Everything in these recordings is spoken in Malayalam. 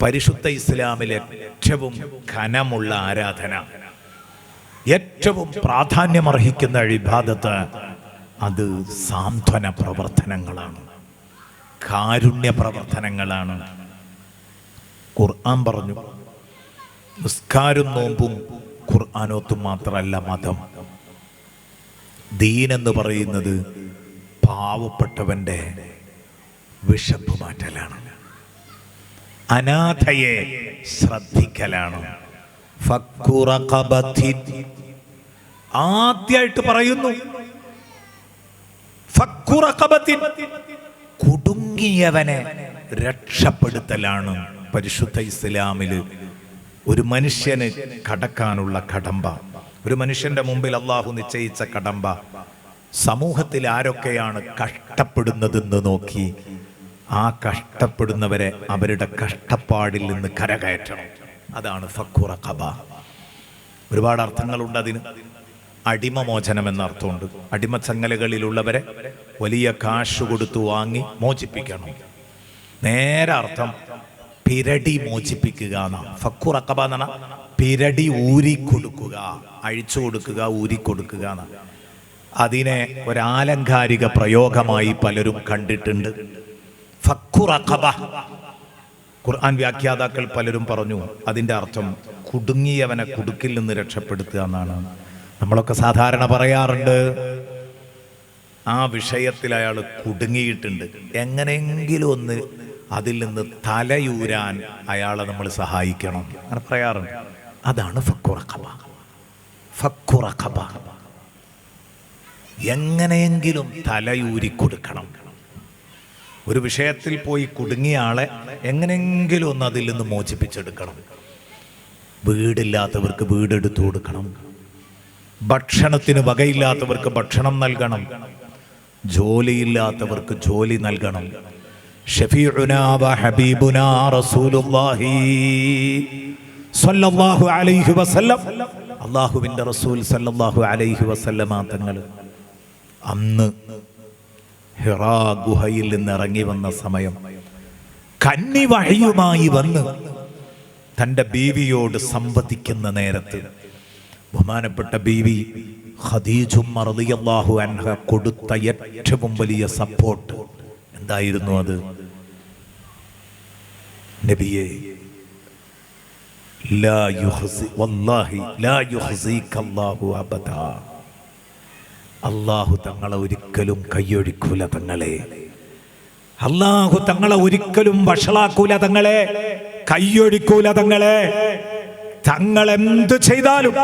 പരിശുദ്ധ ഇസ്ലാമിലെ ഏറ്റവും ഘനമുള്ള ആരാധന, ഏറ്റവും പ്രാധാന്യമർഹിക്കുന്ന ഇബാദത്ത് അത് സാന്ത്വന പ്രവർത്തനങ്ങളാണ്, കാരുണ്യ പ്രവർത്തനങ്ങളാണ്. ഖുർആൻ പറഞ്ഞു, നിസ്കാരം നോമ്പും ഖുർആനോത്തും മാത്രമല്ല മതം. ദീൻ എന്ന് പറയുന്നത് പാവപ്പെട്ടവന്റെ വിശപ്പ് മാറ്റലാണ്, അനാഥയെ ശ്രദ്ധിക്കലാണ്. ആദ്യമായിട്ട് പറയുന്നു കുടുങ്ങിയവനെ രക്ഷപ്പെടുത്തലാണ് പരിശുദ്ധ ഇസ്ലാമില് ഒരു മനുഷ്യന് കടക്കാനുള്ള കടമ്പ. ഒരു മനുഷ്യന്റെ മുമ്പിൽ അള്ളാഹു നിശ്ചയിച്ച കടമ്പ, സമൂഹത്തിൽ ആരൊക്കെയാണ് കഷ്ടപ്പെടുന്നതെന്ന് നോക്കി ആ കഷ്ടപ്പെടുന്നവരെ അവരുടെ കഷ്ടപ്പാടിൽ നിന്ന് കരകയറ്റണം. അതാണ് ഫക്കു റഖബ. ഒരുപാട് അർത്ഥങ്ങളുണ്ട് അതിന്. അടിമമോചനം എന്ന അർത്ഥമുണ്ട്. അടിമച്ചങ്ങലകളിലുള്ളവരെ വലിയ കാശ് കൊടുത്തു വാങ്ങി മോചിപ്പിക്കണം. നേരെ അർത്ഥം പിരടി മോചിപ്പിക്കുക എന്നാണ്. ഫക്കു റഖബ എന്നാണ് പിരടി ഊരിക്കൊടുക്കുക, അഴിച്ചു കൊടുക്കുക, ഊരിക്കൊടുക്കുക എന്നാണ്. അതിനെ ഒരാലങ്കാരിക പ്രയോഗമായി പലരും കണ്ടിട്ടുണ്ട്. ഫക്കു റഖബ ഖുർആൻ വ്യാഖ്യാതാക്കൾ പലരും പറഞ്ഞു അതിൻ്റെ അർത്ഥം കുടുങ്ങിയവനെ കുടുക്കിൽ നിന്ന് രക്ഷപ്പെടുത്തുക എന്നാണ്. നമ്മളൊക്കെ സാധാരണ പറയാറുണ്ട്, ആ വിഷയത്തിൽ അയാൾ കുടുങ്ങിയിട്ടുണ്ട്, എങ്ങനെയെങ്കിലും ഒന്ന് അതിൽ നിന്ന് തലയൂരാൻ അയാളെ നമ്മൾ സഹായിക്കണം, അങ്ങനെ പറയാറുണ്ട്. അതാണ് ഫക്കു റഖബ. ഫക്കു റഖബ എങ്ങനെയെങ്കിലും തലയൂരി കൊടുക്കണം. ഒരു വിഷയത്തിൽ പോയി കുടുങ്ങിയ ആളെ എങ്ങനെയെങ്കിലും ഒന്ന് അതിൽ നിന്ന് മോചിപ്പിച്ചെടുക്കണം. വീടില്ലാത്തവർക്ക് വീടെടുത്തു കൊടുക്കണം, ഭക്ഷണത്തിന് വകയില്ലാത്തവർക്ക് ഭക്ഷണം നൽകണം, ജോലിയില്ലാത്തവർക്ക് ജോലി നൽകണം. ഷഫീഉനാ വ ഹബീബുനാ റസൂലുള്ളാഹി സ്വല്ലല്ലാഹു അലൈഹി വസല്ലം, അല്ലാഹുവിൻ്റെ റസൂൽ സ്വല്ലല്ലാഹു അലൈഹി വസല്ലമ തങ്ങൾ അന്ന് ഹിറാ ഗുഹയിൽ നിന്ന് ഇറങ്ങി വന്ന സമയം കന്നി വഹിയുമായി വന്ന് തൻ്റെ ബീവിയോട് സംവദിക്കുന്ന നേരത്ത് ബഹുമാനപ്പെട്ട ബീവി ഖദീജ റളിയല്ലാഹു അൻഹ കൊടുത്ത ഏറ്റവും വലിയ സപ്പോർട്ട് എന്തായിരുന്നു? അത് നബിയേ, ലാ യുഖ്സി വല്ലാഹി ലാ യുഖ്സികല്ലാഹു അബദാ, അല്ലാഹു തങ്ങളെ ഒരിക്കലും കയ്യൊഴിക്കൂല തങ്ങളെ, അല്ലാഹു തങ്ങളെ ഒരിക്കലും വഷളാക്കൂല തങ്ങളെ, കയ്യൊഴിക്കൂല തങ്ങളെ. തങ്ങൾ എന്ത് ചെയ്താലും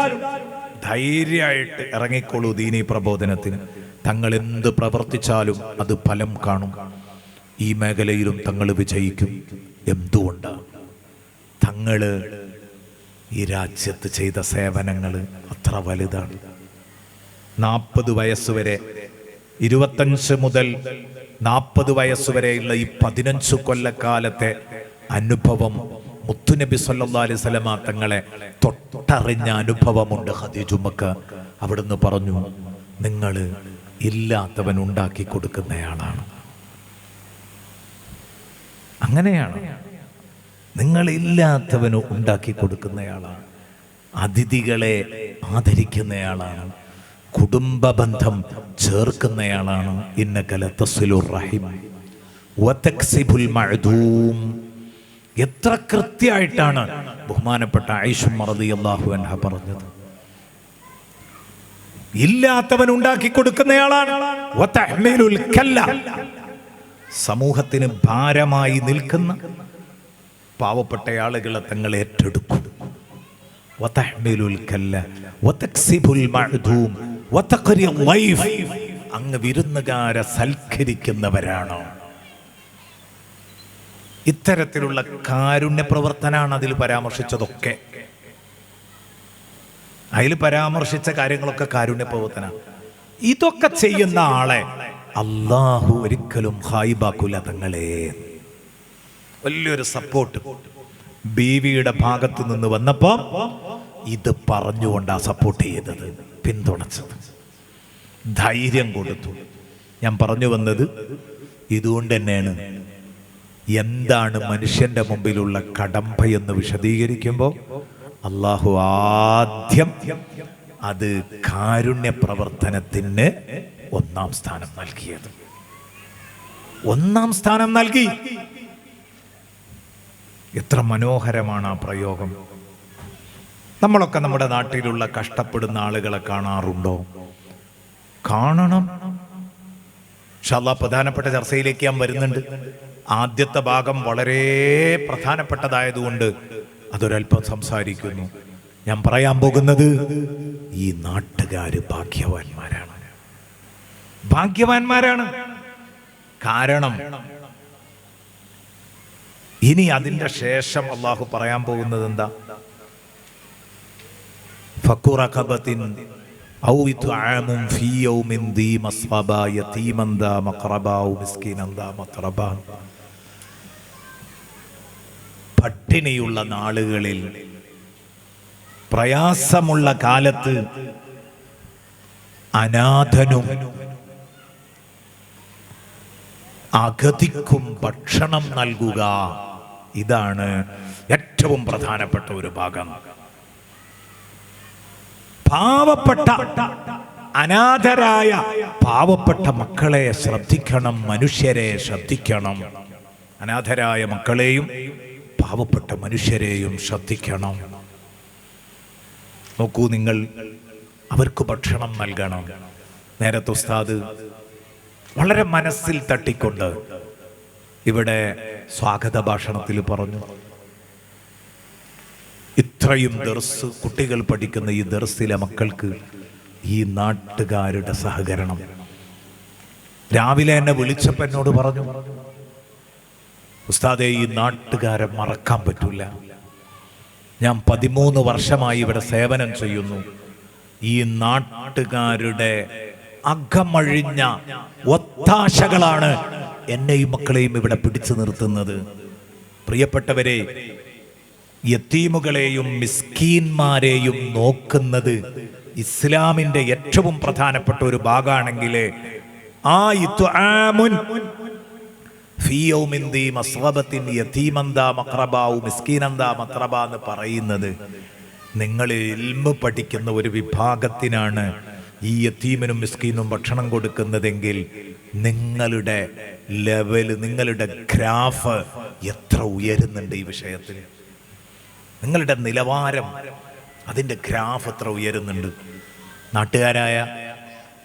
ധൈര്യമായിട്ട് ഇറങ്ങിക്കോളൂ ദീനീ പ്രബോധനത്തിന്. തങ്ങൾ എന്ത് പ്രവർത്തിച്ചാലും അത് ഫലം കാണും. ഈ മേഖലയിലും തങ്ങൾ വിജയിക്കും. എന്തുകൊണ്ടാണ്? തങ്ങള് ഈ രാജ്യത്ത് ചെയ്ത സേവനങ്ങൾ അത്ര വലുതാണ്. 40 വയസ്സുവരെ, 25 മുതൽ 40 വയസ്സുവരെയുള്ള ഈ 15 കൊല്ലക്കാലത്തെ അനുഭവം മുത്തുനബി സല്ലല്ലാഹു അലൈഹി വസല്ലമ തങ്ങളെ തൊട്ടറിഞ്ഞ അനുഭവമുണ്ട് ഖദീജുമ്മക്ക്. അവിടുന്ന് പറഞ്ഞു, നിങ്ങൾ ഇല്ലാത്തവൻ ഉണ്ടാക്കി കൊടുക്കുന്നയാളാണ്. അങ്ങനെയാണ്, നിങ്ങൾ ഇല്ലാത്തവന് ഉണ്ടാക്കി കൊടുക്കുന്നയാളാണ്, അതിഥികളെ ആദരിക്കുന്നയാളാണ്, കുടുംബ ബന്ധം ചേർക്കുന്നയാളാണ്. ഇന്നക ലതസിലുർ റഹിം വതക്സിബുൽ മഅദൂം. എത്ര കൃത്യമായിട്ടാണ് ബഹുമാനപ്പെട്ട ആയിഷ റളിയല്ലാഹു അൻഹ പറഞ്ഞത്. ഇല്ലാത്തവൻ ഉണ്ടാക്കി കൊടുക്കുന്നയാളാണ്. വതഹ്മിലുൽ കല്ല, സമൂഹത്തിന് ഭാരമായി നിൽക്കുന്ന പാവപ്പെട്ട ആളുകളെ തങ്ങൾ ഏറ്റെടുക്കും. വതഹ്മിലുൽ കല്ല വതക്സിബുൽ മഅദൂം വതഖരി ലൈഫ്, അങ്ങ് വിരുന്നുകാരെ സൽക്കരിക്കുന്നവരാണോ? ഇത്തരത്തിലുള്ള കാരുണ്യ പ്രവർത്തനമാണ് അതിൽ പരാമർശിച്ചതൊക്കെ. അതിൽ പരാമർശിച്ച കാര്യങ്ങളൊക്കെ കാരുണ്യ പ്രവർത്തന. ഇതൊക്കെ ചെയ്യുന്ന ആളെ അല്ലാഹു ഒരിക്കലും ഹായിബാക്കൂല തങ്ങളെ. വലിയൊരു സപ്പോർട്ട് ബീവിയുടെ ഭാഗത്ത് നിന്ന് വന്നപ്പോ ഇത് പറഞ്ഞുകൊണ്ടാ സപ്പോർട്ട് ചെയ്തത്, പിന്തുണച്ചത്, ധൈര്യം കൊടുത്തു. ഞാൻ പറഞ്ഞു വന്നത് ഇതുകൊണ്ട് തന്നെയാണ് എന്താണ് മനുഷ്യന്റെ മുമ്പിലുള്ള കടമ്പ എന്ന് വിശദീകരിക്കുമ്പോൾ അള്ളാഹു ആദ്യം അത് കാരുണ്യ പ്രവർത്തനത്തിന് ഒന്നാം സ്ഥാനം നൽകിയത്. ഒന്നാം സ്ഥാനം നൽകി. എത്ര മനോഹരമാണ് ആ പ്രയോഗം. നമ്മളൊക്കെ നമ്മുടെ നാട്ടിലുള്ള കഷ്ടപ്പെടുന്ന ആളുകളെ കാണാറുണ്ടോ? കാണണം. ഇൻഷാ അല്ലാഹ് പ്രധാനപ്പെട്ട ചർച്ചയിലേക്ക് ഞാൻ വരുന്നുണ്ട്. ആദ്യത്തെ ഭാഗം വളരെ പ്രധാനപ്പെട്ടതായതുകൊണ്ട് അതൊരല്പം സംസാരിക്കുന്നു. ഞാൻ പറയാൻ പോകുന്നത് ഈ നാട്ടുകാര് ഭാഗ്യവാന്മാരാണ്. ഭാഗ്യവാന്മാരാണ്. കാരണം ഇനി അതിന്റെ ശേഷം അള്ളാഹു പറയാൻ പോകുന്നത് എന്താ? ഫഖുറഖബത്തിൻ ഔ ഇത്ആമുൻ ഫീ യൗമിൻ ദീ മസ്റബ യതീമൻ ദാ മഖറബ ഔ മിസ്കീനൻ ദാ മത്രബ. പട്ടിണിയുള്ള നാളുകളിൽ, പ്രയാസമുള്ള കാലത്ത് അനാഥനും അഗതിക്കും ഭക്ഷണം നൽകുക. ഇതാണ് ഏറ്റവും പ്രധാനപ്പെട്ട ഒരു ഭാഗം. പാവപ്പെട്ട അനാഥരായ പാവപ്പെട്ട മക്കളെ ശ്രദ്ധിക്കണം, മനുഷ്യരെ ശ്രദ്ധിക്കണം. അനാഥരായ മക്കളെയും പാവപ്പെട്ട മനുഷ്യരെയും ശ്രദ്ധിക്കണം. നോക്കൂ നിങ്ങൾ, അവർക്ക് ഭക്ഷണം നൽകണം. നേരത്തെ ഉസ്താദ് വളരെ മനസ്സിൽ തട്ടിക്കൊണ്ട് ഇവിടെ സ്വാഗത ഭാഷണത്തിൽ പറഞ്ഞു, ഇത്രയും ദർസ് കുട്ടികൾ പഠിക്കുന്ന ഈ ദർസിലെ മക്കൾക്ക് ഈ നാട്ടുകാരുടെ സഹകരണം. രാവിലെ എന്നെ വിളിച്ചപ്പോൾ എന്നോട് പറഞ്ഞു, ഉസ്താദേ, ഈ നാട്ടുകാരെ മറക്കാൻ പറ്റൂല. ഞാൻ 13 വർഷമായി ഇവിടെ സേവനം ചെയ്യുന്നു. ഈ നാട്ടുകാരുടെ അകമഴിഞ്ഞ ഒത്താശകളാണ് എന്നെയും മക്കളെയും ഇവിടെ പിടിച്ചു നിർത്തുന്നത്. പ്രിയപ്പെട്ടവരെ, യതീമുകളെയും മിസ്കീന്മാരെയും നോക്കുന്നത് ഇസ്ലാമിന്റെ ഏറ്റവും പ്രധാനപ്പെട്ട ഒരു ഭാഗമാണെങ്കിൽ ആ ഇത്ആമുൻ ഫീ യൗമിൻ ദീ മസ്റബത്തിൻ യതീമൻ ദാ മഖറബ ഔ മിസ്കീനൻ ദാ മത്രബ എന്ന് പറയുന്നത് നിങ്ങൾ ഇൽമ് പഠിക്കുന്ന ഒരു വിഭാഗത്തിനാണ് ഈ യതീമിനും മിസ്കീനും ഭക്ഷണം കൊടുക്കുന്നതെങ്കിൽ നിങ്ങളുടെ ലെവൽ, നിങ്ങളുടെ ഗ്രാഫ് എത്ര ഉയരുന്നുണ്ട് ഈ വിഷയത്തിൽ. നിങ്ങളുടെ നിലവാരം, അതിൻ്റെ ഗ്രാഫ് എത്ര ഉയരുന്നുണ്ട്. നാട്ടുകാരായ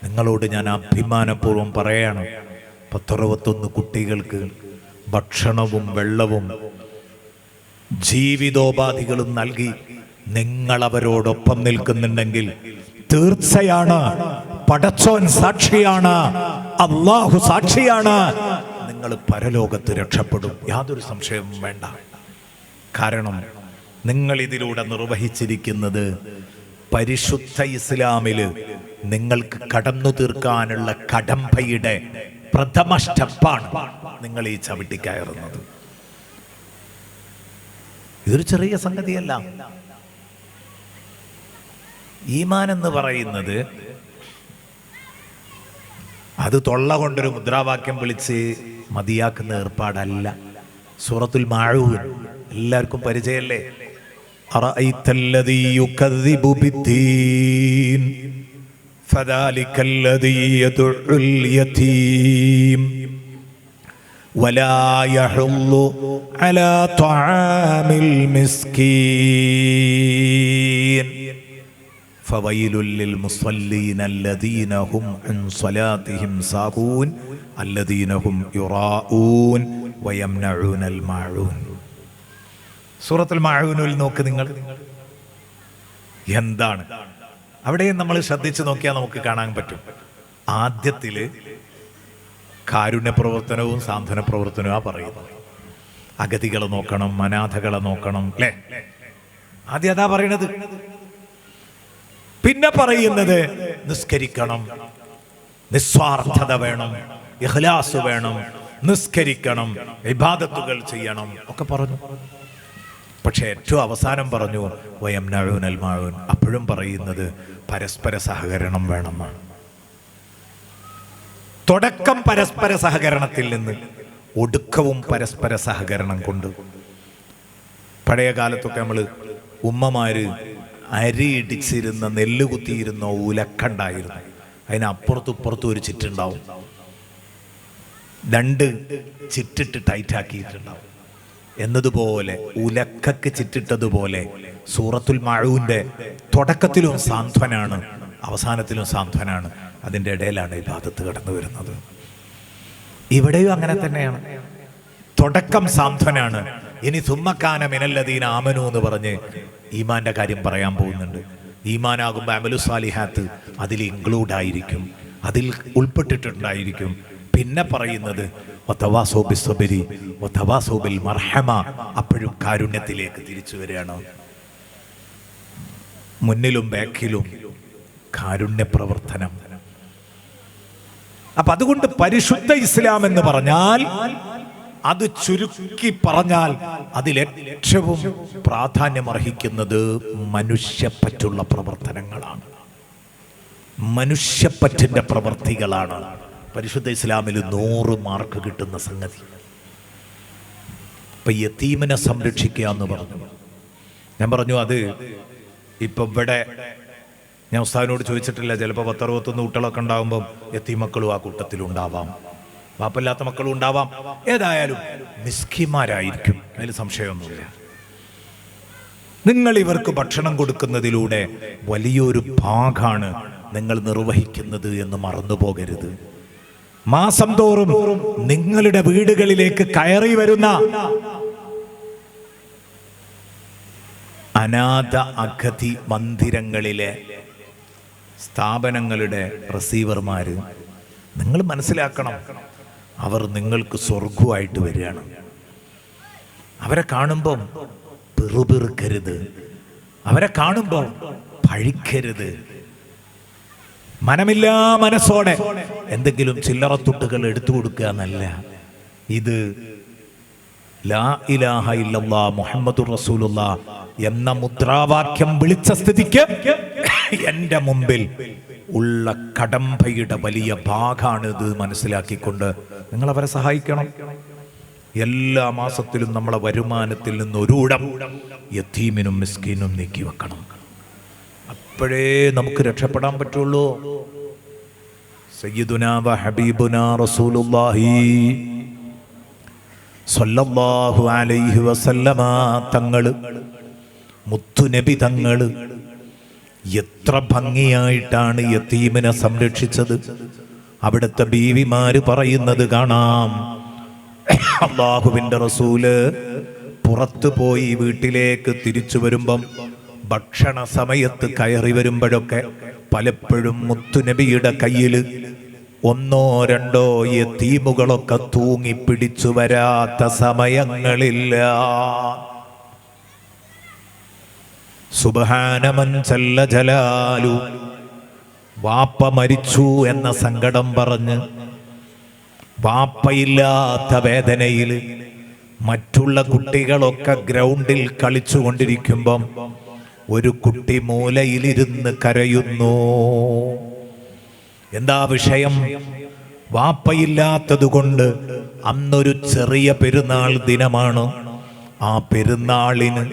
നിങ്ങളോട് ഞാൻ അഭിമാനപൂർവ്വം പറയാണ്, 10-61 കുട്ടികൾക്ക് ഭക്ഷണവും വെള്ളവും ജീവിതോപാധികളും നൽകി നിങ്ങൾ അവരോടൊപ്പം നിൽക്കുന്നുണ്ടെങ്കിൽ തീർച്ചയാണ്, പടച്ചോൻ സാക്ഷിയാണ്, അല്ലാഹു സാക്ഷിയാണ്, നിങ്ങൾ പരലോകത്ത് രക്ഷപ്പെടും. യാതൊരു സംശയവും വേണ്ട. കാരണം നിങ്ങൾ ഇതിലൂടെ നിർവഹിച്ചിരിക്കുന്നത് പരിശുദ്ധ ഇസ്ലാമില് നിങ്ങൾക്ക് കടന്നു തീർക്കാനുള്ള കടമ്പയുടെ പ്രഥമ സ്റ്റെപ്പാണ് നിങ്ങൾ ഈ ചവിട്ടിക്കയറുന്നത്. ഇതൊരു ചെറിയ സംഗതിയല്ല. ഈമാൻ എന്ന് പറയുന്നത് അത് തൊള്ള കൊണ്ടൊരു മുദ്രാവാക്യം വിളിച്ച് മതിയാക്കുന്ന ഏർപ്പാടല്ല. സൂറത്തുൽ മാഊൻ എല്ലാവർക്കും പരിചയല്ലേ? അറഅയ്തല്ലദീ യുകദ്ദിബു ബിദ്ദീൻ ഫദാലികല്ലദീ യദ്ഉൽ യതീം വലാ യഹുല്ലു അലാ ത്വആമിൽ മിസ്കീൻ ഫവൈലുൽ ലിൽ മുസല്ലീന അല്ലദീന ഹും അൻ സ്വലാത്തിഹിം സാഹൂൻ അല്ലദീന ഹും യുറാഊൻ വയംനഊനൽ മാഊൻ. സൂറത്തുൽ മാഊനിൽ നോക്ക് നിങ്ങൾ, എന്താണ് അവിടെ നമ്മൾ ശ്രദ്ധിച്ചു നോക്കിയാൽ നമുക്ക് കാണാൻ പറ്റും. ആദ്യത്തില് കാരുണ്യ പ്രവർത്തനവും സാന്ത്വന പ്രവർത്തനവും പറയുന്നത്. അഗതികളെ നോക്കണം, അനാഥകളെ നോക്കണം, അല്ലേ? ആദ്യം അതാ പറയണത്. പിന്നെ പറയുന്നത് നിസ്കരിക്കണം, നിസ്വാർത്ഥത വേണം, ഇഖ്ലാസ് വേണം, നിസ്കരിക്കണം, ഇബാദത്തുകൾ ചെയ്യണം ഒക്കെ പറഞ്ഞു. പക്ഷെ ഏറ്റവും അവസാനം പറഞ്ഞു വയംനഊനൽ മാഊൻ. അപ്പോഴും പറയുന്നത് പരസ്പര സഹകരണം വേണമെന്നാണ്. തുടക്കം പരസ്പര സഹകരണത്തിൽ നിന്ന് ഒടുക്കവും പരസ്പര സഹകരണം കൊണ്ട്. പഴയ കാലത്തൊക്കെ നമ്മൾ ഉമ്മമാര് അരി ഇടിച്ചിരുന്ന നെല്ല് കുത്തിയിരുന്ന ഉലക്കുണ്ടായിരുന്നു. അതിനപ്പുറത്തും ഇപ്പുറത്തും ഒരു ചിറ്റുണ്ടാവും, 2 ചിറ്റിട്ട് ടൈറ്റാക്കിയിട്ടുണ്ടാവും. എന്നതുപോലെ ഉലക്കക്ക് ചിറ്റിട്ടതുപോലെ സൂറത്തുൽ മഊന്റെ തുടക്കത്തിലും സാന്ത്വനാണ്, അവസാനത്തിലും സാന്ത്വനാണ്, അതിൻ്റെ ഇടയിലാണ് ഇബാദത്ത് കടന്നു വരുന്നത്. ഇവിടെയും അങ്ങനെ തന്നെയാണ്. തുടക്കം സാന്ത്വനാണ്. ഇനി സുമ്മക്കാന മിനല്ലദീന ആമനു എന്ന് പറഞ്ഞ് ഈമാന്റെ കാര്യം പറയാൻ പോകുന്നുണ്ട്. ഈമാനാകുമ്പോൾ അമലു സാലിഹാത്ത് അതിൽ ഇൻക്ലൂഡ് ആയിരിക്കും, അതിൽ ഉൾപ്പെട്ടിട്ടുണ്ടായിരിക്കും. പിന്നെ പറയുന്നത് വതവാസൗ ബിസ്സബ്രി വതവാസൗ ബിൽ മർഹമ, അപ്പോഴും കാരുണ്യത്തിലേക്ക് തിരിച്ചു വരികയാണ്. മുന്നിലും ബാക്കിലും കാരുണ്യ പ്രവർത്തനം. അപ്പൊ അതുകൊണ്ട് പരിശുദ്ധ ഇസ്ലാം എന്ന് പറഞ്ഞാൽ, അത് ചുരുക്കി പറഞ്ഞാൽ അതിലേറ്റവും പ്രാധാന്യമർഹിക്കുന്നത് മനുഷ്യപ്പറ്റുള്ള പ്രവർത്തനങ്ങളാണ്, മനുഷ്യപ്പറ്റിന്റെ പ്രവർത്തികളാണ്. പരിശുദ്ധ ഇസ്ലാമിൽ 100 മാർക്ക് കിട്ടുന്ന സംഗതി. ഇപ്പൊ യതീമിനെ സംരക്ഷിക്കുക എന്ന് പറഞ്ഞു. ഞാൻ പറഞ്ഞു അത് ഇപ്പൊ ഇവിടെ ഞാൻ ഉസ്താദിനോട് ചോദിച്ചിട്ടില്ല, ചിലപ്പോൾ 10-61 കുട്ടികളൊക്കെ ഉണ്ടാകുമ്പം യതീമക്കളും ആ കൂട്ടത്തിലുണ്ടാവാം, വാപ്പല്ലാത്ത മക്കളും ഉണ്ടാവാം. ഏതായാലും മിസ്കിന്മാരായിരിക്കും, അതിൽ സംശയമൊന്നുമില്ല. നിങ്ങൾ ഇവർക്ക് ഭക്ഷണം കൊടുക്കുന്നതിലൂടെ വലിയൊരു ഭാഗമാണ് നിങ്ങൾ നിർവഹിക്കുന്നത് എന്ന് മറന്നു പോകരുത്. മാസം തോറും നിങ്ങളുടെ വീടുകളിലേക്ക് കയറി വരുന്ന അനാഥ അഗതി മന്ദിരങ്ങളിലെ സ്ഥാപനങ്ങളുടെ റിസീവർമാര്, നിങ്ങൾ മനസ്സിലാക്കണം, അവർ നിങ്ങൾക്ക് സ്വർഗമായിട്ട് വരികയാണ്. അവരെ കാണുമ്പം പിറുപിറുക്കരുത്, അവരെ കാണുമ്പോൾ പഴിക്കരുത്. മനമില്ലാ മനസ്സോടെ എന്തെങ്കിലും ചില്ലറത്തുട്ടുകൾ എടുത്തു കൊടുക്കുക എന്നല്ല. ഇത് ലാ ഇലാഹ ഇല്ലല്ലാഹ് മുഹമ്മദുർ റസൂലുള്ളാഹ് എന്ന മുദ്രാവാക്യം വിളിച്ച സ്ഥിതിക്ക് എൻ്റെ മുമ്പിൽ ഉള്ള കടമ്പയുടെ വലിയ ഭാഗമാണിത് മനസ്സിലാക്കിക്കൊണ്ട് നിങ്ങൾ അവരെ സഹായിക്കണം. എല്ലാ മാസത്തിലും നമ്മളെ വരുമാനത്തിൽ നിന്ന് ഒരൂടം യതീമിനും മിസ്കീനും നീക്കി വെക്കണം. അപ്പോഴേ നമുക്ക് രക്ഷപ്പെടാൻ പറ്റുള്ളൂ. സയ്യിദുനാ വ ഹബീബുനാ റസൂലുള്ളാഹി സ്വല്ലല്ലാഹു അലൈഹി വസല്ലമ തങ്ങള്, മുത്തുനബി തങ്ങള് എത്ര ഭംഗിയായിട്ടാണ് യതീമിനെ സംരക്ഷിച്ചത്. അവിടുത്തെ ബീവിമാര് പറയുന്നത് കാണാം, അല്ലാഹുവിന്റെ റസൂല് പുറത്തു പോയി വീട്ടിലേക്ക് തിരിച്ചു വരുമ്പം ഭക്ഷണ സമയത്ത് കയറി വരുമ്പോഴൊക്കെ പലപ്പോഴും മുത്തുനബിയുടെ കയ്യിൽ 1-2 യതീമുകളൊക്കെ തൂങ്ങി പിടിച്ചു വരാത്ത സമയങ്ങളില്ല. സുബ്ഹാനമൻ ജല്ല ജലാലു. വാപ്പ മരിച്ചു എന്ന സങ്കടം പറഞ്ഞ്, വാപ്പയില്ലാത്ത വേദനയിൽ മറ്റുള്ള കുട്ടികളൊക്കെ ഗ്രൗണ്ടിൽ കളിച്ചുകൊണ്ടിരിക്കുമ്പം ഒരു കുട്ടി മൂലയിലിരുന്ന് കരയുന്നു. എന്താ വിഷയം? വാപ്പയില്ലാത്തത് കൊണ്ട് അന്നൊരു ചെറിയ പെരുന്നാൾ ദിനമാണ്. ആ പെരുന്നാളിന്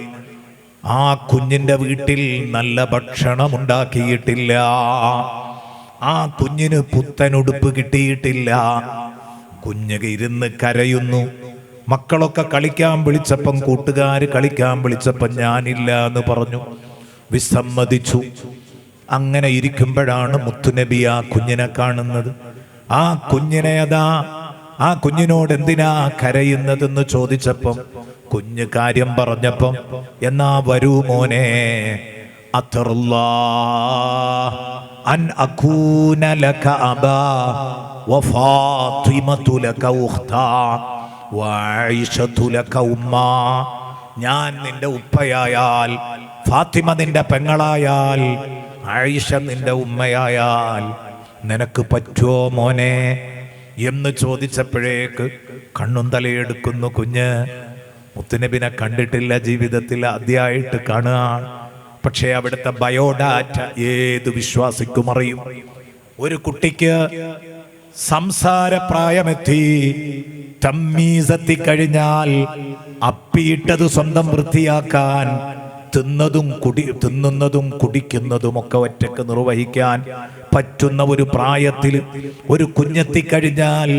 ആ കുഞ്ഞിന്റെ വീട്ടിൽ നല്ല ഭക്ഷണം ഉണ്ടാക്കിയിട്ടില്ല, ആ കുഞ്ഞിന് പുത്തനുടുപ്പ് കിട്ടിയിട്ടില്ല. കുഞ്ഞ് ഇരുന്ന് കരയുന്നു. മക്കളൊക്കെ കളിക്കാൻ വിളിച്ചപ്പം, കൂട്ടുകാര് കളിക്കാൻ വിളിച്ചപ്പം ഞാനില്ല എന്ന് പറഞ്ഞു, വിസമ്മതിച്ചു. അങ്ങനെ ഇരിക്കുമ്പോഴാണ് മുത്തുനബി ആ കുഞ്ഞിനെ കാണുന്നത്. ആ കുഞ്ഞിനെ ആ കുഞ്ഞിനോട് എന്തിനാ കരയുന്നതെന്ന് ചോദിച്ചപ്പം കുഞ്ഞ് കാര്യം പറഞ്ഞപ്പം, എന്നാ വരൂ മോനെ, അൻ അകൂന ലക അബാ വഫാത്തിമതു ലക ഉഖ്താ വആയിഷതു ലക ഉമ്മാ. ഞാൻ നിന്റെ ഉപ്പയായാൽ, ഫാത്തിമ നിന്റെ പെങ്ങളായാൽ, ആയിഷ നിന്റെ ഉമ്മയായാൽ നിനക്ക് പറ്റുമോ മോനെ എന്ന് ചോദിച്ചപ്പോഴേക്ക് കണ്ണും തലയെടുക്കുന്നു കുഞ്ഞ്. മുത്തുനബിനെ കണ്ടിട്ടില്ല, ജീവിതത്തിൽ ആദ്യമായിട്ട് കാണുക. പക്ഷേ അവിടുത്തെ ബയോഡാറ്റ ഏത് വിശ്വാസിക്കും അറിയും. ഒരു കുട്ടിക്ക് സംസാരപ്രായമെത്തി, തമ്മീസെത്തിക്കഴിഞ്ഞാൽ അപ്പിയിട്ടത് സ്വന്തം വൃത്തിയാക്കാൻ, തിന്നുന്നതും കുടിക്കുന്നതുമൊക്കെ ഒറ്റക്ക് നിർവഹിക്കാൻ പറ്റുന്ന ഒരു പ്രായത്തിൽ ഒരു കുഞ്ഞെത്തിക്കഴിഞ്ഞാൽ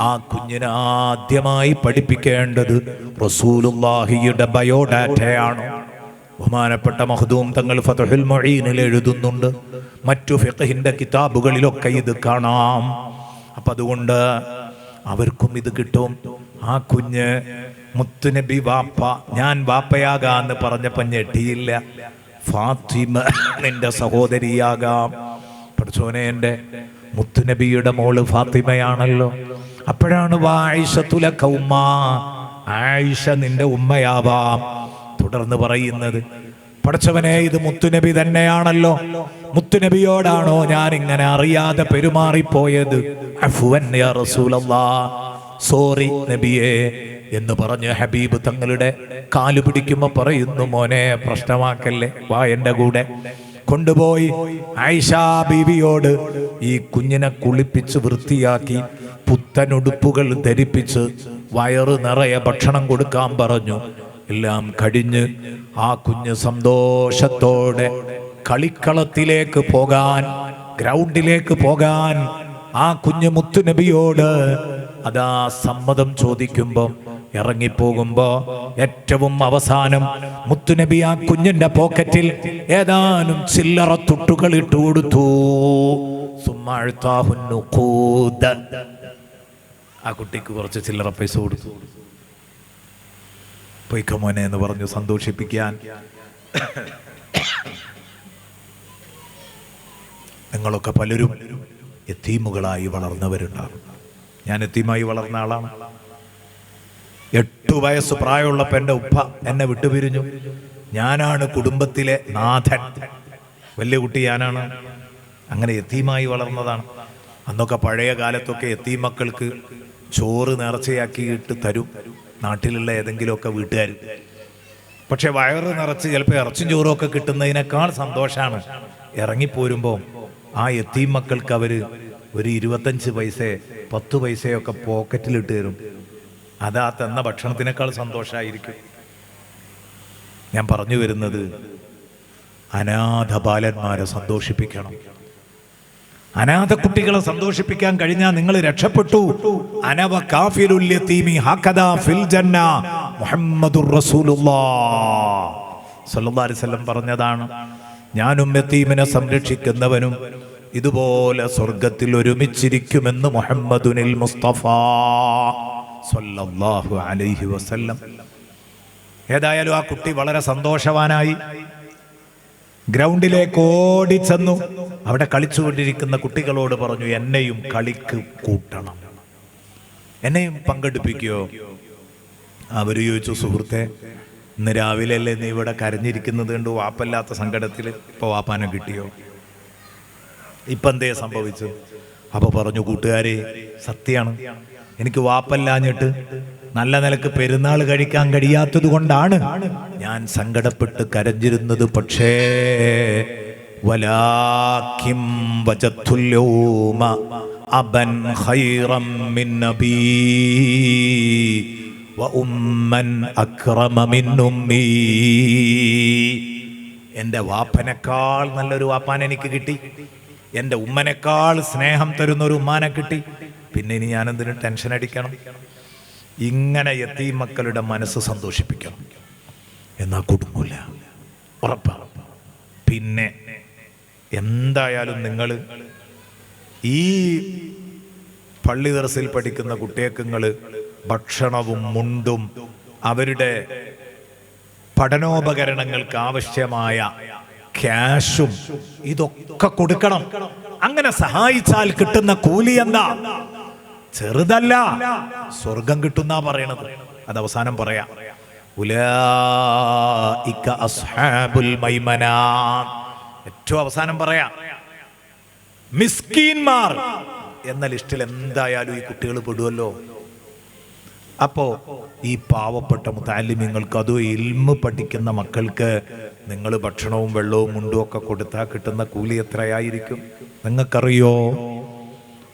ആ കുഞ്ഞിനെ ആദ്യമായി പഠിപ്പിക്കേണ്ടത് റസൂലുള്ളാഹിയുടെ ബയോഡാറ്റയാണ്. ബഹുമാനപ്പെട്ട മഖ്ദൂം തങ്ങൾ ഫത്ഹുൽ മുഈനിൽ എഴുതുന്നുണ്ട്, മറ്റു ഫിഖ്ഹിന്റെ കിതാബുകളിലൊക്കെ ഇത് കാണാം. അപ്പം അതുകൊണ്ട് അവർക്കും ഇത് കിട്ടും. ആ കുഞ്ഞ് മുത്തുനബി വാപ്പ, ഞാൻ വാപ്പയാകാന്ന് പറഞ്ഞപ്പോൾ ഞെട്ടിയില്ല. ഫാത്തിമ നിന്റെ സഹോദരിയാകാം. പഠിച്ചോനെ, എൻ്റെ മുത്തുനബിയുടെ മോള് ഫാത്തിമയാണല്ലോ. അപ്പോഴാണ് ആയിഷത്തുലക ഉമ്മ, ആയിഷ നിന്റെ ഉമ്മയാവാം. തുടർന്ന് പറയുന്നത്, പഠിച്ചവനെ ഇത് മുത്തുനബി തന്നെയാണല്ലോ. മുത്തുനബിയോടാണോ ഞാൻ ഇങ്ങനെ അറിയാതെ പെരുമാറിപ്പോയത്? അഫ്വൻ യാ റസൂലല്ലാഹ്, സോറി നബിയേ എന്ന് പറഞ്ഞ് ഹബീബ് തങ്ങളുടെ കാല് പിടിക്കുമ്പോ പറയുന്നു, മോനെ പ്രശ്നമാക്കല്ലേ, വാ എൻ്റെ കൂടെ. കൊണ്ടുപോയി ആയിഷ ബീവിയോട് ഈ കുഞ്ഞിനെ കുളിപ്പിച്ച് വൃത്തിയാക്കി പുത്തനുടുപ്പുകൾ ധരിപ്പിച്ച് വയറ് നിറയെ ഭക്ഷണം കൊടുക്കാൻ പറഞ്ഞു. എല്ലാം കഴിഞ്ഞ് ആ കുഞ്ഞ് സന്തോഷത്തോടെ കളിക്കളത്തിലേക്ക് പോകാൻ, ഗ്രൗണ്ടിലേക്ക് പോകാൻ ആ കുഞ്ഞ് മുത്തുനബിയോട് അതാ സമ്മതം ചോദിക്കുമ്പോ, ഇറങ്ങിപ്പോകുമ്പോ ഏറ്റവും അവസാനം മുത്തുനബി ആ കുഞ്ഞിന്റെ പോക്കറ്റിൽ ഏതാനും ചില്ലറ തുട്ടുകൾ ഇട്ടു കൊടുത്തു. ആ കുട്ടിക്ക് കുറച്ച് ചില്ലറ പൈസ കൊടുത്തു. പൊയ്ക്കമോനെ എന്ന് പറഞ്ഞു സന്തോഷിപ്പിക്കാൻ. നിങ്ങളൊക്കെ പലരും യതീമുകളായി വളർന്നവരുണ്ടാകും. ഞാൻ യതീമായി വളർന്ന ആളാണ്. 8 വയസ്സ് പ്രായമുള്ളപ്പോൾ എൻ്റെ ഉപ്പ എന്നെ വിട്ടുപിരിഞ്ഞു. ഞാനാണ് കുടുംബത്തിലെ നാഥൻ, വലിയ കുട്ടി ഞാനാണ്. അങ്ങനെ യതീമായി വളർന്നതാണ്. അന്നൊക്കെ പഴയ കാലത്തൊക്കെ യതീം മക്കൾക്ക് ചോറ് നേർച്ചയാക്കിയിട്ട് തരും നാട്ടിലുള്ള ഏതെങ്കിലുമൊക്കെ വീട്ടുകാർ. പക്ഷെ വയറ് നിറച്ച് ചിലപ്പോൾ ഇറച്ചും ചോറും ഒക്കെ കിട്ടുന്നതിനേക്കാൾ സന്തോഷമാണ് ഇറങ്ങിപ്പോരുമ്പോൾ ആ യതീം മക്കൾക്ക് അവർ ഒരു 25 പൈസ 10 പൈസയൊക്കെ പോക്കറ്റിലിട്ട് തരും. അതാ തന്ന ഭക്ഷണത്തിനേക്കാൾ സന്തോഷമായിരിക്കും. ഞാൻ പറഞ്ഞു വരുന്നത്, അനാഥ ബാലന്മാരെ സന്തോഷിപ്പിക്കണം. അനാഥ കുട്ടികളെ സന്തോഷിപ്പിക്കാൻ കഴിഞ്ഞാൽ നിങ്ങൾ രക്ഷപ്പെട്ടു. അനവ കാഫിലുൽ യതീമി ഹഖദാ ഫിൽ ജന്ന മുഹമ്മദുർ റസൂലുള്ളാഹ് സ്വല്ലല്ലാഹു അലൈഹി വസല്ലം പറഞ്ഞതാണ്. ഞാനും യതീമിനെ സംരക്ഷിക്കുന്നവനും ഇതുപോലെ സ്വർഗത്തിൽ ഒരുമിച്ചിരിക്കുമെന്ന് മുഹമ്മദുനിൽ മുസ്തഫ സ്വല്ലല്ലാഹു അലൈഹി വസല്ലം. ഏതായാലും ആ കുട്ടി വളരെ സന്തോഷവാനായി ഗ്രൗണ്ടിലേക്ക് ഓടിച്ചെന്നു. അവിടെ കളിച്ചുകൊണ്ടിരിക്കുന്ന കുട്ടികളോട് പറഞ്ഞു, എന്നെയും കളിക്ക് കൂട്ടണം, എന്നെയും പങ്കെടുപ്പിക്കുകയോ? അവർ ചോദിച്ചു, സുഹൃത്തെ ഇന്ന് രാവിലെ അല്ലേ നീ ഇവിടെ കരഞ്ഞിരിക്കുന്നത് കണ്ടു, വാപ്പല്ലാത്ത സങ്കടത്തിൽ, ഇപ്പോൾ വാപ്പാനെ കിട്ടിയോ? ഇപ്പം എന്തേ സംഭവിച്ചു? അപ്പോൾ പറഞ്ഞു, കൂട്ടുകാരെ സത്യമാണ്, എനിക്ക് വാപ്പല്ലാഞ്ഞിട്ട് നല്ല നിലക്ക് പെരുന്നാൾ കഴിക്കാൻ കഴിയാത്തത് കൊണ്ടാണ് ഞാൻ സങ്കടപ്പെട്ട് കരഞ്ഞിരുന്നത്. പക്ഷേ വലാകിം വജത്തുൽ യൗമ അബൻ ഖൈറം മിൻ നബീ വ ഉമ്മൻ അക്രമ മിൻ ഉമ്മീ. എൻ്റെ വാപ്പനേക്കാൾ നല്ലൊരു വാപ്പാൻ എനിക്ക് കിട്ടി, എൻ്റെ ഉമ്മനേക്കാൾ സ്നേഹം തരുന്നൊരു ഉമ്മാനെ കിട്ടി. പിന്നെ ഇനി ഞാനെന്തിനു ടെൻഷൻ അടിക്കണം? ഇങ്ങനെ യതീം മക്കളുടെ മനസ്സ് സന്തോഷിപ്പിക്കണം. എന്നാൽ കുടുങ്ങൂല, ഉറപ്പാണ്. പിന്നെ എന്തായാലും നിങ്ങൾ ഈ പള്ളി ദർസിൽ പഠിക്കുന്ന കുട്ടികൾക്ക് ഭക്ഷണവും മുണ്ടും അവരുടെ പഠനോപകരണങ്ങൾക്ക് ആവശ്യമായ ക്യാഷും ഇതൊക്കെ കൊടുക്കണം. അങ്ങനെ സഹായിച്ചാൽ കിട്ടുന്ന കൂലി എന്താ? ചെറുതല്ല, സ്വർഗം കിട്ടുന്ന പറയണത്. അത് അവസാനം പറയാം. ഉലൈക അസ്ഹാബുൽ മൈമന, ഏറ്റവും അവസാനം പറയാം. മിസ്കീന്മാർ എന്ന ലിസ്റ്റിൽ എന്തായാലും ഈ കുട്ടികൾ പെടുമല്ലോ. അപ്പോ ഈ പാവപ്പെട്ട മുതഅല്ലിമീങ്ങൾക്ക്, അതും ഇൽമ് പഠിക്കുന്ന മക്കൾക്ക് നിങ്ങൾ ഭക്ഷണവും വെള്ളവും മുണ്ടും ഒക്കെ കൊടുത്താൽ കിട്ടുന്ന കൂലി എത്രയായിരിക്കും നിങ്ങൾക്കറിയോ?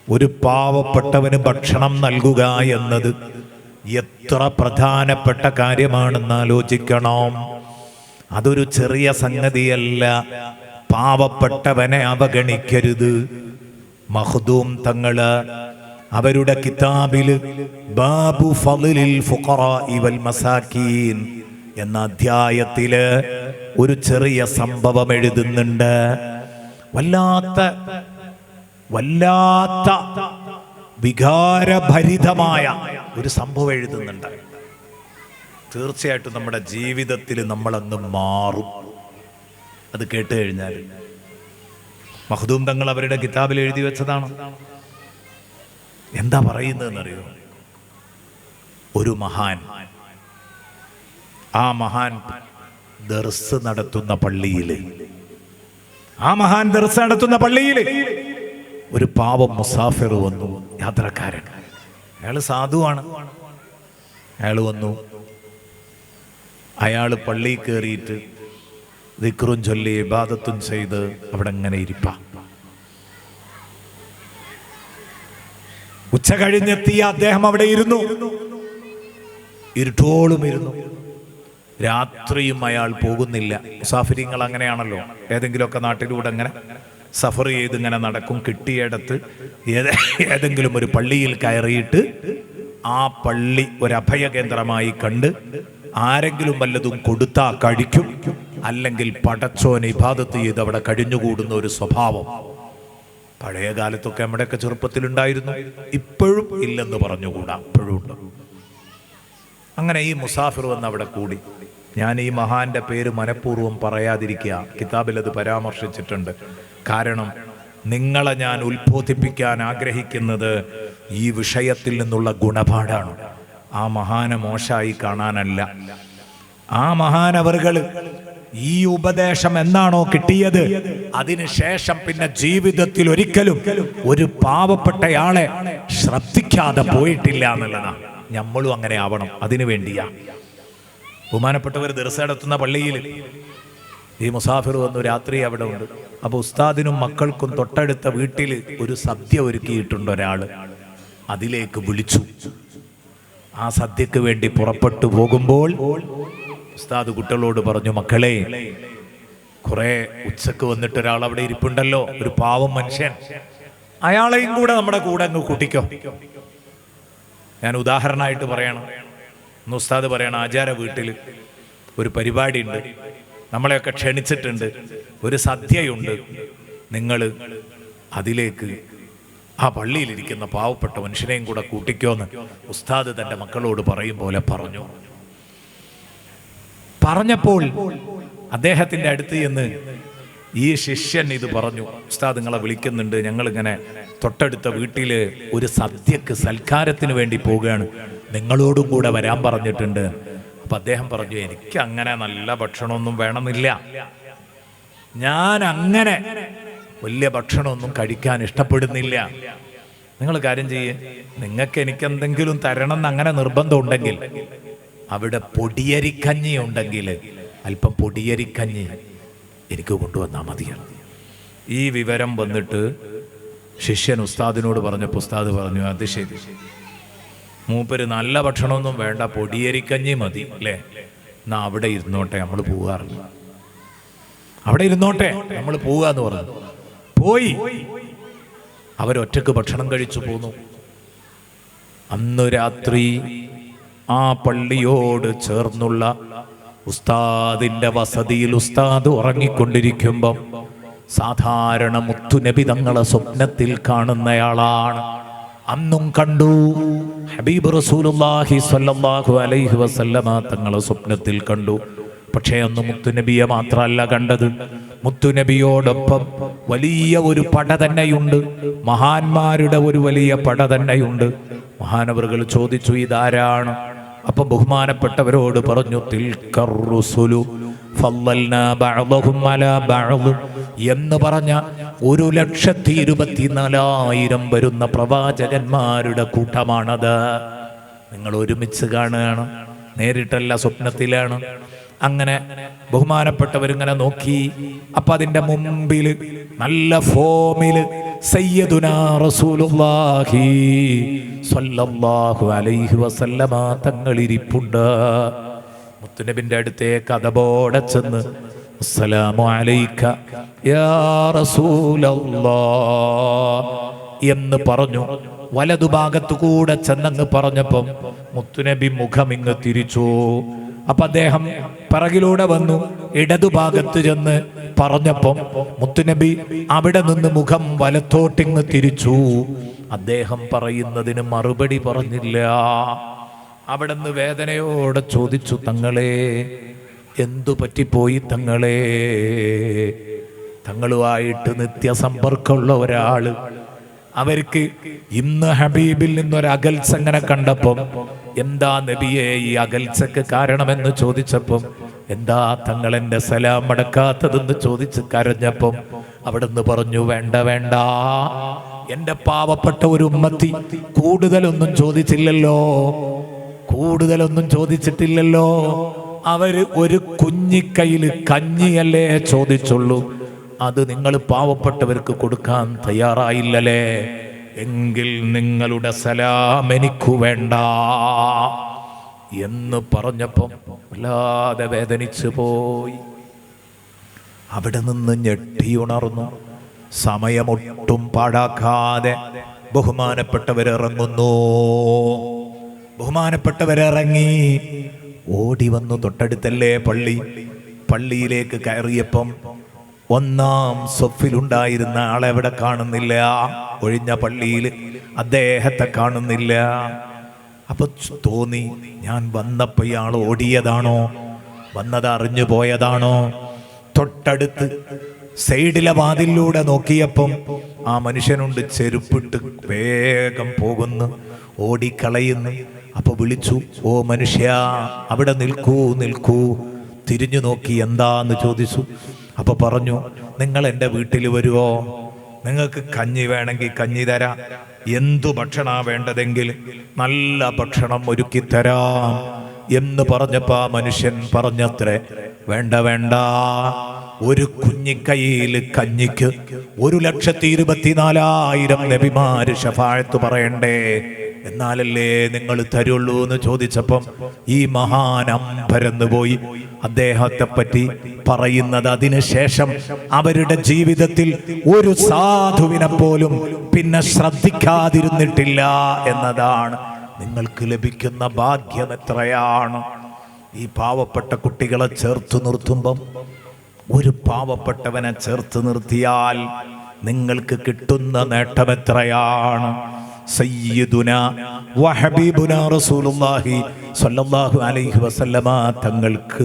ഒരു പാവപ്പെട്ടവന് ഭക്ഷണം നൽകുക എന്നത് എത്ര പ്രധാനപ്പെട്ട കാര്യമാണെന്ന് ആലോചിക്കണം. അതൊരു ചെറിയ സംഗതിയല്ല. പാവപ്പെട്ടവനെ അവഗണിക്കരുത്. മഖ്ദൂം തങ്ങള് അവരുടെ കിതാബില് ബാബു ഫളിൽ ഫുഖറാഇ വൽ മസാകീൻ എന്ന അധ്യായത്തില് ഒരു ചെറിയ സംഭവം എഴുതുന്നുണ്ട്. വല്ലാത്ത വികാരഭരിതമായ ഒരു സംഭവം എഴുതുന്നുണ്ട്. തീർച്ചയായിട്ടും നമ്മുടെ ജീവിതത്തിൽ നമ്മളങ്ങ് മാറും അത് കേട്ട് കഴിഞ്ഞാൽ. മഖ്ദൂം തങ്ങൾ അവരുടെ കിതാബിൽ എഴുതി വെച്ചതാണ്. എന്താ പറയുന്നതെന്നറിയോ? ഒരു മഹാൻ, ആ മഹാൻ ദർസ് നടത്തുന്ന പള്ളിയില് ഒരു പാവം മുസാഫിർ വന്നു, യാത്രക്കാരൻ. അയാൾ സാധുവാണ്. അയാൾ വന്നു. അയാൾ പള്ളിയിൽ കയറിയിട്ട് ദിക്റും ചൊല്ലി ഇബാദത്തും ചെയ്ത് അവിടെ ഇങ്ങനെ ഇരിപ്പ. ഉച്ച കഴിഞ്ഞെത്തിയ അദ്ദേഹം അവിടെ ഇരുന്നു. ഇരുട്ടോളം ഇരുന്നു. രാത്രിയും അയാൾ പോകുന്നില്ല. മുസാഫിരിങ്ങൾ അങ്ങനെയാണല്ലോ, ഏതെങ്കിലുമൊക്കെ നാട്ടിലൂടെ അങ്ങനെ സഫർ ചെയ്ത് ഇങ്ങനെ നടക്കും. കിട്ടിയിടത്ത് ഏതെങ്കിലും ഒരു പള്ളിയിൽ കയറിയിട്ട് ആ പള്ളി ഒരു അഭയകേന്ദ്രമായി കണ്ട് ആരെങ്കിലും വല്ലതും കൊടുത്താ കഴിക്കും, അല്ലെങ്കിൽ പടച്ചോനെ ഇബാദത്ത് ചെയ്ത് അവിടെ കഴിഞ്ഞുകൂടുന്ന ഒരു സ്വഭാവം പഴയ കാലത്തൊക്കെ നമ്മുടെയൊക്കെ ചെറുപ്പത്തിലുണ്ടായിരുന്നു. ഇപ്പോഴും ഇല്ലെന്ന് പറഞ്ഞുകൂടാ, ഇപ്പോഴും ഉണ്ട്. അങ്ങനെ ഈ മുസാഫിർ വന്ന് അവിടെ കൂടി. ഞാൻ ഈ മഹാന്റെ പേര് മനഃപൂർവ്വം പറയാതിരിക്കുക, കിതാബിൽ അത് പരാമർശിച്ചിട്ടുണ്ട്. കാരണം നിങ്ങളെ ഞാൻ ഉത്ബോധിപ്പിക്കാൻ ആഗ്രഹിക്കുന്നത് ഈ വിഷയത്തിൽ നിന്നുള്ള ഗുണപാഠാണ്. ആ മഹാനെ മോശമായി കാണാനല്ല. ആ മഹാനവറുകള് ഈ ഉപദേശം എന്നാണോ കിട്ടിയത്, അതിനുശേഷം പിന്നെ ജീവിതത്തിൽ ഒരിക്കലും ഒരു പാവപ്പെട്ടയാളെ ശ്രദ്ധിക്കാതെ പോയിട്ടില്ല എന്നുള്ളതാണ്. നമ്മളും അങ്ങനെ ആവണം. അതിനു വേണ്ടിയാ ബഹുമാനപ്പെട്ടവർ ദർസ് നടത്തുന്ന പള്ളിയിൽ ഈ മുസാഫിർ വന്നു. രാത്രി അവിടെ ഉണ്ട്. അപ്പൊ ഉസ്താദിനും മക്കൾക്കും തൊട്ടടുത്ത വീട്ടിൽ ഒരു സദ്യ ഒരുക്കിയിട്ടുണ്ട് ഒരാള്. അതിലേക്ക് വിളിച്ചു. ആ സദ്യക്ക് വേണ്ടി പുറപ്പെട്ടു പോകുമ്പോൾ ഉസ്താദ് കുട്ടികളോട് പറഞ്ഞു, മക്കളെ, കുറെ ഉച്ചക്ക് വന്നിട്ട് ഒരാൾ അവിടെ ഇരിപ്പുണ്ടല്ലോ, ഒരു പാവം മനുഷ്യൻ, അയാളെയും കൂടെ നമ്മുടെ കൂടെ അങ്ങ് കൂട്ടിക്കോ. ഞാൻ ഉദാഹരണമായിട്ട് പറയണം. ഇന്ന് ഉസ്താദ് പറയണം, ആചാര വീട്ടിൽ ഒരു പരിപാടി ഉണ്ട്, നമ്മളെയൊക്കെ ക്ഷണിച്ചിട്ടുണ്ട്, ഒരു സദ്യയുണ്ട്, നിങ്ങൾ അതിലേക്ക് ആ പള്ളിയിലിരിക്കുന്ന പാവപ്പെട്ട മനുഷ്യനെയും കൂടെ കൂട്ടിക്കോന്ന് ഉസ്താദ് തൻ്റെ മക്കളോട് പറയും പോലെ പറഞ്ഞപ്പോൾ അദ്ദേഹത്തിൻ്റെ അടുത്ത് ചെന്ന് ഈ ശിഷ്യൻ ഇത് പറഞ്ഞു, ഉസ്താദ് നിങ്ങളെ വിളിക്കുന്നുണ്ട്, ഞങ്ങളിങ്ങനെ തൊട്ടടുത്ത വീട്ടിൽ ഒരു സദ്യക്ക് സൽക്കാരത്തിന് വേണ്ടി പോവുകയാണ്, നിങ്ങളോടും കൂടെ വരാൻ പറഞ്ഞിട്ടുണ്ട്. അപ്പൊ അദ്ദേഹം പറഞ്ഞു, എനിക്ക് അങ്ങനെ നല്ല ഭക്ഷണമൊന്നും വേണമെന്നില്ല, ഞാൻ അങ്ങനെ വലിയ ഭക്ഷണമൊന്നും കഴിക്കാൻ ഇഷ്ടപ്പെടുന്നില്ല. നിങ്ങൾ കാര്യം ചെയ്യേ, നിങ്ങൾക്ക് എനിക്കെന്തെങ്കിലും തരണം എന്ന് അങ്ങനെ നിർബന്ധം ഉണ്ടെങ്കിൽ അവിടെ പൊടിയരിക്കഞ്ഞി ഉണ്ടെങ്കിൽ അല്പം പൊടിയരിക്കഞ്ഞി എനിക്ക് കൊണ്ടുവന്നാൽ മതിയാണ്. ഈ വിവരം വന്നിട്ട് ശിഷ്യൻ ഉസ്താദിനോട് പറഞ്ഞപ്പോൾ ഉസ്താദ് പറഞ്ഞു, അത് ശരി, മൂപ്പര് നല്ല ഭക്ഷണമൊന്നും വേണ്ട, പൊടിയരിക്കഞ്ഞി മതി അല്ലേ, എന്നാ അവിടെ ഇരുന്നോട്ടെ, നമ്മൾ പോകാറില്ല, അവിടെ ഇരുന്നോട്ടെ, നമ്മൾ പോകാന്ന് പറഞ്ഞു. പോയി അവരൊറ്റക്ക് ഭക്ഷണം കഴിച്ചു പോന്നു. അന്നു രാത്രി ആ പള്ളിയോട് ചേർന്നുള്ള ഉസ്താദിന്റെ വസതിയിൽ ഉസ്താദ് ഉറങ്ങിക്കൊണ്ടിരിക്കുമ്പം സാധാരണ മുത്തുനബി തങ്ങളെ സ്വപ്നത്തിൽ കാണുന്നയാളാണ്. അന്നും കണ്ടു ഹബീബ് റസൂലുള്ളാഹി സ്വല്ലല്ലാഹു അലൈഹി വസല്ലമ തങ്ങളെ സ്വപ്നത്തിൽ കണ്ടു. പക്ഷേ അന്ന് മുത്തുനബിയെ മാത്രമല്ല കണ്ടത്, മുത്തുനബിയോടൊപ്പം വലിയ ഒരു പട തന്നെയുണ്ട്, മഹാന്മാരുടെ ഒരു വലിയ പട തന്നെയുണ്ട്. മഹാനവറുകൾ ചോദിച്ചു, ഇതാരാണ്? അപ്പൊ ബഹുമാനപ്പെട്ടവരോട് പറഞ്ഞു, തിൽക്കർ റുസുലു ഫളൽനാ ബഅദഹും അലാ ബഅദ് എന്ന് പറഞ്ഞ 1,24,000 വരുന്ന പ്രവാചകന്മാരുടെ കൂട്ടമാണത്. നിങ്ങൾ ഒരുമിച്ച് കാണുകയാണ്, നേരിട്ടല്ല, സ്വപ്നത്തിലാണ്. അങ്ങനെ ബഹുമാനപ്പെട്ടവരിങ്ങനെ നോക്കി. അപ്പൊ അതിന്റെ മുമ്പിൽ നല്ല ഫോമില് സയ്യിദുനാ റസൂലുള്ളാഹി സ്വല്ലല്ലാഹു അലൈഹി വസല്ലമ തങ്ങൾ ഇരിപ്പുണ്ട്. മുത്തുനബിന്റെ അടുത്തേക്ക് അതബോടെ ചെന്ന് അസ്സലാമു അലൈക യാ റസൂലല്ലാഹ് എന്ന് പറഞ്ഞു. വലതുഭാഗത്തു കൂടെ ചെന്നങ്ങ് പറഞ്ഞപ്പം മുത്തുനബി മുഖം ഇങ്ങ് തിരിച്ചു. അപ്പൊ അദ്ദേഹം പിറകിലൂടെ വന്നു ഇടതുഭാഗത്ത് ചെന്ന് പറഞ്ഞപ്പം മുത്തുനബി അവിടെ നിന്ന് മുഖം വലത്തോട്ടിങ്ങ് തിരിച്ചു. അദ്ദേഹം പറയുന്നതിന് മറുപടി പറഞ്ഞില്ല. അവിടെ നിന്ന് വേദനയോടെ ചോദിച്ചു, തങ്ങളെ എന്തു പറ്റിപ്പോയി തങ്ങളെ? തങ്ങളുമായിട്ട് നിത്യസമ്പർക്കമുള്ള ഒരാള്, അവർക്ക് ഇന്ന് ഹബീബിൽ നിന്നൊരകൽച്ച അങ്ങനെ കണ്ടപ്പം എന്താ നബിയെ ഈ അകൽച്ചക്ക് കാരണമെന്ന് ചോദിച്ചപ്പം എന്താ തങ്ങൾ എൻ്റെ സലാം മടക്കാത്തതെന്ന് ചോദിച്ച് കരഞ്ഞപ്പം അവിടുന്ന് പറഞ്ഞു, വേണ്ട വേണ്ട, എൻ്റെ പാവപ്പെട്ട ഒരു ഉമ്മത്തി കൂടുതലൊന്നും ചോദിച്ചിട്ടില്ലല്ലോ. അവര് ഒരു കുഞ്ഞിക്കൈയിൽ കഞ്ഞിയല്ലേ ചോദിച്ചുള്ളൂ. അത് നിങ്ങൾ പാവപ്പെട്ടവർക്ക് കൊടുക്കാൻ തയ്യാറായില്ലല്ലേ? എങ്കിൽ നിങ്ങളുടെ സലാം എനിക്കു വേണ്ട എന്ന് പറഞ്ഞപ്പം വല്ലാതെ വേദനിച്ചു പോയി. അവിടെ നിന്ന് ഞെട്ടിയുണർന്നു. സമയമൊട്ടും പാഴാക്കാതെ ബഹുമാനപ്പെട്ടവരിറങ്ങി ഓടി വന്നു. തൊട്ടടുത്തല്ലേ പള്ളി. പള്ളിയിലേക്ക് കയറിയപ്പം ഒന്നാം സൊഫിലുണ്ടായിരുന്ന ആളെ അവിടെ കാണുന്നില്ല. ഒഴിഞ്ഞ പള്ളിയിൽ അദ്ദേഹത്തെ കാണുന്നില്ല. അപ്പൊ തോന്നി, ഞാൻ വന്നപ്പോ ഇയാൾ ഓടിയതാണോ, വന്നത് അറിഞ്ഞു പോയതാണോ? തൊട്ടടുത്ത് സൈഡിലെ വാതിലൂടെ നോക്കിയപ്പം ആ മനുഷ്യനുണ്ട്, ചെരുപ്പിട്ട് വേഗം പോകുന്നു, ഓടിക്കളയുന്നു. അപ്പൊ വിളിച്ചു, ഓ മനുഷ്യ, അവിടെ നിൽക്കൂ. തിരിഞ്ഞു നോക്കി എന്താന്ന് ചോദിച്ചു. അപ്പൊ പറഞ്ഞു, നിങ്ങൾ എൻ്റെ വീട്ടിൽ വരുവോ? നിങ്ങൾക്ക് കഞ്ഞി വേണമെങ്കിൽ കഞ്ഞി തരാം, എന്തു ഭക്ഷണാ വേണ്ടതെങ്കിൽ നല്ല ഭക്ഷണം ഒരുക്കി തരാം എന്ന് പറഞ്ഞപ്പോ ആ മനുഷ്യൻ പറഞ്ഞത്രേ, വേണ്ട, ഒരു കുഞ്ഞിക്കൈയിൽ കഞ്ഞിക്ക് 1,24,000 നബിമാര് ശഫാഅത്ത് പറയണ്ടേ, എന്നാലല്ലേ നിങ്ങൾ തരുള്ളൂ എന്ന് ചോദിച്ചപ്പം ഈ മഹാൻ അമ്പരന്ന് പോയി. അദ്ദേഹത്തെ പറ്റി പറയുന്നത്, അതിനുശേഷം അവരുടെ ജീവിതത്തിൽ ഒരു സാധുവിനെ പോലും പിന്നെ ശ്രദ്ധിക്കാതിരുന്നിട്ടില്ല എന്നതാണ്. നിങ്ങൾക്ക് ലഭിക്കുന്ന ഭാഗ്യം എത്രയാണ്! ഈ പാവപ്പെട്ട കുട്ടികളെ ചേർത്ത് നിർത്തുമ്പം, ഒരു പാവപ്പെട്ടവനെ ചേർത്ത് നിർത്തിയാൽ നിങ്ങൾക്ക് കിട്ടുന്ന നേട്ടം എത്രയാണ്! സയ്യിദുനാ വഹബീബുനാ റസൂലുള്ളാഹി സ്വല്ലല്ലാഹു അലൈഹി വസല്ലമ തങ്ങൾക്ക്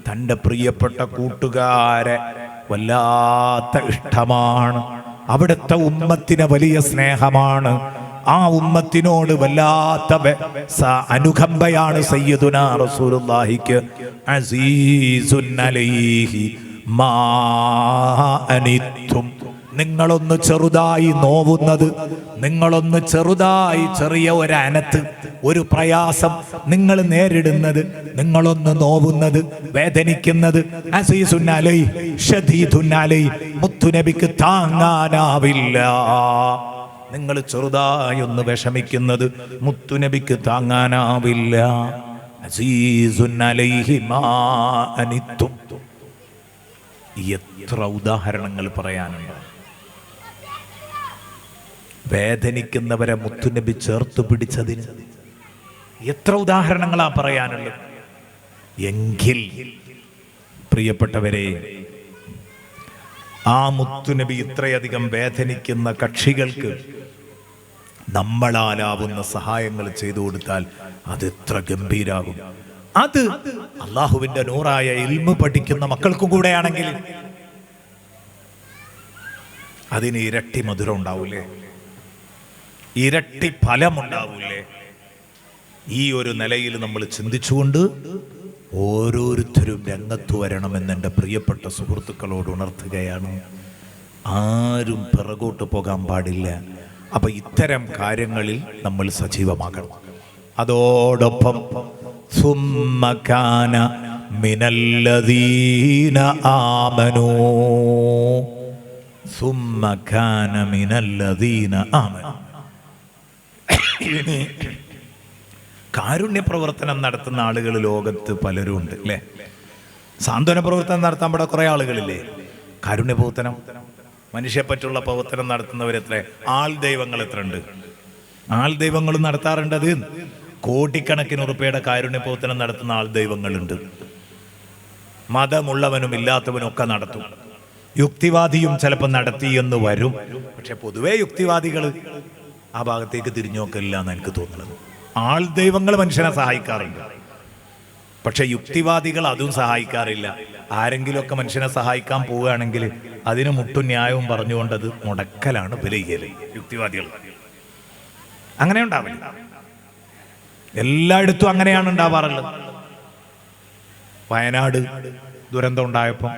തൻ്റെ പ്രിയപ്പെട്ട കൂട്ടുകാരെ വല്ലാത്ത ഇഷ്ടമാണ്. അവിടുത്തെ ഉമ്മത്തിന് വലിയ സ്നേഹമാണ്. ആ ഉമ്മത്തിനോട് വല്ലാത്ത അനുകമ്പയാണ് സയ്യിദുനാ റസൂലുള്ളാഹിക്ക്. അസീസുൻ അലൈഹി മാ അനിത്തും, നിങ്ങളൊന്ന് ചെറുതായി നോവുന്നത്, നിങ്ങളൊന്ന് ചെറുതായി ചെറിയ ഒരു അനത്ത്, ഒരു പ്രയാസം നിങ്ങൾ നേരിടുന്നത്, നിങ്ങളൊന്ന് നോവുന്നത്, വേദനിക്കുന്നത്, അസീസുൻ അലൈഹി ഷദീദുൻ അലൈഹി, മുത്തുനബിക്ക് താങ്ങാനാവില്ല. നിങ്ങൾ ചെറുതായി ഒന്ന് വിഷമിക്കുന്നത് മുത്തുനബിക്ക് താങ്ങാനാവില്ല. അസീസുൻ അലൈഹി മാ അനിത്തും. എത്ര ഉദാഹരണങ്ങൾ പറയാനുണ്ട്! വേദനിക്കുന്നവരെ മുത്തുനബി ചേർത്ത് പിടിച്ചതിന് എത്ര ഉദാഹരണങ്ങളാ പറയാനുള്ളത്. എങ്കിൽ പ്രിയപ്പെട്ടവരെ, ആ മുത്തുനബി ഇത്രയധികം വേദനിക്കുന്ന കക്ഷികൾക്ക് നമ്മളാലാവുന്ന സഹായങ്ങൾ ചെയ്തു കൊടുത്താൽ അതെത്ര ഗംഭീരാകും. അത് അള്ളാഹുവിന്റെ നൂറായ ഇൽമു പഠിക്കുന്ന മക്കൾക്കും കൂടെയാണെങ്കിൽ അതിന് ഇരട്ടി മധുരം ഉണ്ടാവൂലേ, ഇരട്ടി ഫലമുണ്ടാവൂലേ? ഈ ഒരു നിലയിൽ നമ്മൾ ചിന്തിച്ചുകൊണ്ട് ഓരോരുത്തരും രംഗത്ത് വരണമെന്ന് എൻ്റെ പ്രിയപ്പെട്ട സുഹൃത്തുക്കളോട് ഉണർത്തുകയാണ്. ആരും പിറകോട്ട് പോകാൻ പാടില്ല. അപ്പൊ ഇത്തരം കാര്യങ്ങളിൽ നമ്മൾ സജീവമാകണം. അതോടൊപ്പം സുമ്മ കാന മിനല്ലദീന ആമനൂ സുമ്മ കാന മിനല്ലദീന ആമനൂ. ഇനി കാരുണ്യ പ്രവർത്തനം നടത്തുന്ന ആളുകൾ ലോകത്ത് പലരും ഉണ്ട് അല്ലേ? സാന്ത്വന പ്രവർത്തനം നടത്താൻ ഇവിടെ കുറെ ആളുകളില്ലേ? കാരുണ്യ പ്രവർത്തനം, മനുഷ്യപ്പറ്റുള്ള പ്രവർത്തനം നടത്തുന്നവരെത്ര? ആൾ ദൈവങ്ങൾ എത്ര ഉണ്ട്? ആൾ ദൈവങ്ങൾ നടത്താറുണ്ട്. അത് കോടിക്കണക്കിന് ഉറുപ്പയുടെ കാരുണ്യ പ്രവർത്തനം നടത്തുന്ന ആൾ ദൈവങ്ങളുണ്ട്. മതമുള്ളവനും ഇല്ലാത്തവനും ഒക്കെ നടത്തും. യുക്തിവാദിയും ചിലപ്പോൾ നടത്തി എന്ന് വരും. പക്ഷെ പൊതുവെ യുക്തിവാദികൾ ആ ഭാഗത്തേക്ക് തിരിഞ്ഞു നോക്കില്ല എന്ന് എനിക്ക് തോന്നുന്നത്. ആൾ ദൈവങ്ങൾ മനുഷ്യനെ സഹായിക്കാറുണ്ട്, പക്ഷെ യുക്തിവാദികൾ അതും സഹായിക്കാറില്ല. ആരെങ്കിലുമൊക്കെ മനുഷ്യനെ സഹായിക്കാൻ പോവുകയാണെങ്കിൽ അതിന് മുട്ടും ന്യായവും പറഞ്ഞുകൊണ്ടത് മുടക്കലാണ് വിലയ്യല്. യുക്തിവാദികൾ അങ്ങനെ ഉണ്ടാവില്ല, എല്ലായിടത്തും അങ്ങനെയാണ് ഉണ്ടാവാറുള്ളത്. വയനാട് ദുരന്തം ഉണ്ടായപ്പോൾ,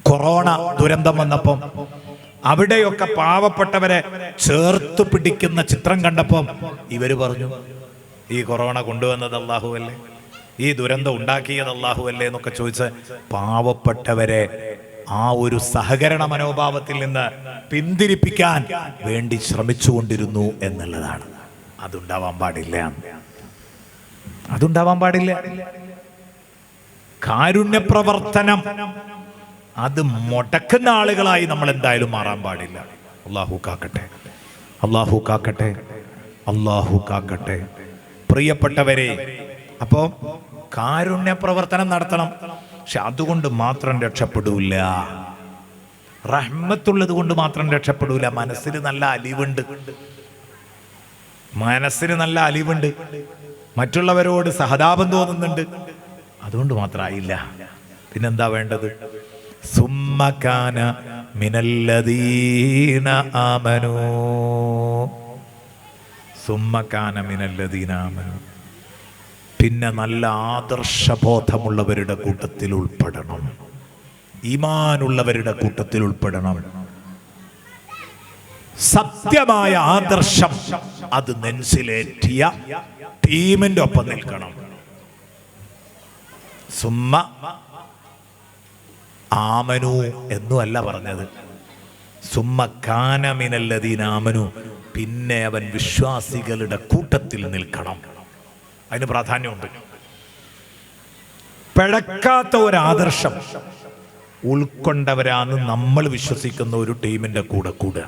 കൊറോണ ദുരന്തം വന്നപ്പം അവിടെയൊക്കെ പാവപ്പെട്ടവരെ ചേർത്ത് പിടിക്കുന്ന ചിത്രം കണ്ടപ്പം ഇവര് പറഞ്ഞു, ഈ കൊറോണ കൊണ്ടുവന്നത് അല്ലാഹു അല്ലേ, ഈ ദുരന്തം ഉണ്ടാക്കിയത് അല്ലാഹു അല്ലേ എന്നൊക്കെ ചോദിച്ച് പാവപ്പെട്ടവരെ ആ ഒരു സഹകരണ മനോഭാവത്തിൽ നിന്ന് പിന്തിരിപ്പിക്കാൻ വേണ്ടി ശ്രമിച്ചുകൊണ്ടിരുന്നു എന്നുള്ളതാണ്. അതുണ്ടാവാൻ പാടില്ല, അതുണ്ടാവാൻ പാടില്ല. കാരുണ്യ പ്രവർത്തനം അത് മുടക്കുന്ന ആളുകളായി നമ്മൾ എന്തായാലും മാറാൻ പാടില്ല. അല്ലാഹു കാക്കട്ടെ, അല്ലാഹു കാക്കട്ടെ, അല്ലാഹു കാക്കട്ടെ. പ്രിയപ്പെട്ടവരെ, അപ്പോൾ കാരുണ്യ പ്രവർത്തനം നടത്തണം. പക്ഷെ അതുകൊണ്ട് മാത്രം രക്ഷപ്പെടൂല, റഹ്മത്തുള്ളത് കൊണ്ട് മാത്രം രക്ഷപ്പെടൂല. മനസ്സിന് നല്ല അലിവുണ്ട്, മനസ്സിന് നല്ല അലിവുണ്ട്, മറ്റുള്ളവരോട് സഹതാപം തോന്നുന്നുണ്ട്, അതുകൊണ്ട് മാത്രമായില്ല. പിന്നെന്താ വേണ്ടത്? സുമ്മ കാന മിനല്ലദീന ആമനൂ, സുമ്മ കാന മിനല്ലദീന ആമനൂ. പിന്നെ നല്ല ആദർശബോധമുള്ളവരുടെ കൂട്ടത്തിൽ ഉൾപ്പെടണം, ഈമാനുള്ളവരുടെ കൂട്ടത്തിൽ ഉൾപ്പെടണം. സത്യമായ ആദർശം അത് നെഞ്ചിലേറ്റിയ ടീമിന്റെ ഒപ്പം നിൽക്കണം. സുമ്മ ആമനു എന്നുമല്ല പറഞ്ഞത്, സുമ്മ കാന മിനല്ലദീന ആമനു. പിന്നെ അവൻ വിശ്വാസികളുടെ കൂട്ടത്തിൽ നിൽക്കണം. അതിന് പ്രാധാന്യമുണ്ട്. പിഴക്കാത്ത ഒരു ആദർശം ഉൾക്കൊണ്ടവരാണ് നമ്മൾ വിശ്വസിക്കുന്ന ഒരു ടീമിന്റെ കൂടെ കൂടുക.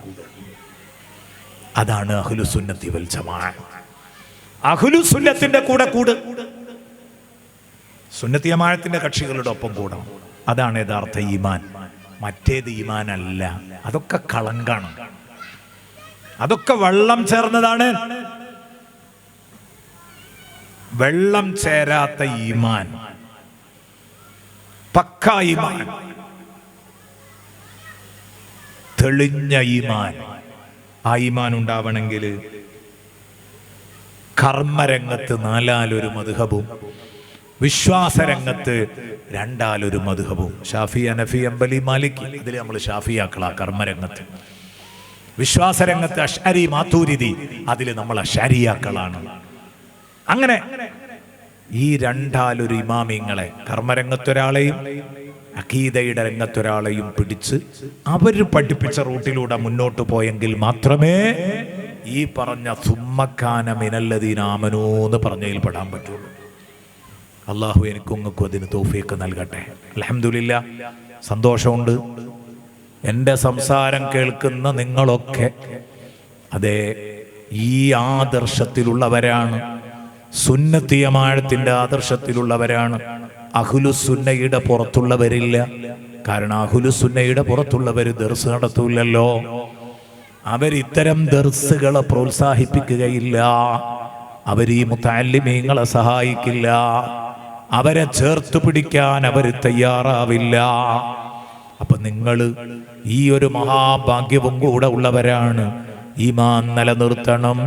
അതാണ് അഹ്ലുസുന്നത്തി വൽ ജമാഅ. അഹ്ലുസുന്നത്തിന്റെ കൂടെ കൂട്, സുന്നത്തി ജമാഅത്തിന്റെ കക്ഷികളുടെ ഒപ്പം കൂടണം. അതാണ് യഥാർത്ഥ ഈമാൻ. മറ്റേത് ഈമാൻ അല്ല, അതൊക്കെ കളങ്കാണ്, അതൊക്കെ വെള്ളം ചേർന്നതാണ്. വെള്ളം ചേരാത്ത ഈമാൻ, പക്ക ഈമാൻ, തെളിഞ്ഞ ഈമാൻ. ആ ഈമാൻ ഉണ്ടാവണമെങ്കിൽ കർമ്മരംഗത്ത് 4 മദ്ഹബും വിശ്വാസരംഗത്ത് 2 മദ്ഹബും. ഷാഫി, ഹനഫി, ഹംബലി, മാലിക്കി, ഇതിൽ നമ്മൾ ഷാഫിയാക്കളാ കർമ്മരംഗത്ത്. വിശ്വാസരംഗത്ത് അശ്അരി, മാതൂരിദി, അതിൽ നമ്മൾ അശ്അരിയാക്കളാണ്. അങ്ങനെ ഈ 2 ഇമാമിങ്ങളെ, കർമ്മരംഗത്തൊരാളെയും അഖീദയുടെ രംഗത്തൊരാളെയും പിടിച്ച് അവർ പഠിപ്പിച്ച റൂട്ടിലൂടെ മുന്നോട്ട് പോയെങ്കിൽ മാത്രമേ ഈ പറഞ്ഞ സുമ്മക്കാന മിനല്ലദീന ആമനൂ എന്ന് പറഞ്ഞതിൽ പെടാൻ പറ്റുള്ളൂ. അള്ളാഹു എനിക്കും നിങ്ങൾക്കും അതിന് തൗഫീഖ് നൽകട്ടെ. അൽഹംദുലില്ലാഹ്, സന്തോഷമുണ്ട്. എൻ്റെ സംസാരം കേൾക്കുന്ന നിങ്ങളൊക്കെ അതേ ഈ ആദർശത്തിലുള്ളവരാണ്, സുന്നത്തി ജമാഅത്തിന്റെ ആദർശത്തിലുള്ളവരാണ്. അഹ്ലുസുന്നയുടെ പുറത്തുള്ളവരില്ല. കാരണം അഹ്ലുസുന്നയുടെ പുറത്തുള്ളവർ ദർസ് നടത്തൂലല്ലോ, അവരിത്തരം ദർസുകളെ പ്രോത്സാഹിപ്പിക്കുകയില്ല, അവർ ഈ മുതഅല്ലിമീങ്ങളെ സഹായിക്കില്ല, അവരെ ചേർത്ത് പിടിക്കാൻ അവർ തയ്യാറാവില്ല. അപ്പൊ നിങ്ങൾ ഈ ഒരു മഹാഭാഗ്യവും കൂടെ ഉള്ളവരാണ്. ഈമാൻ നിലനിർത്തണം.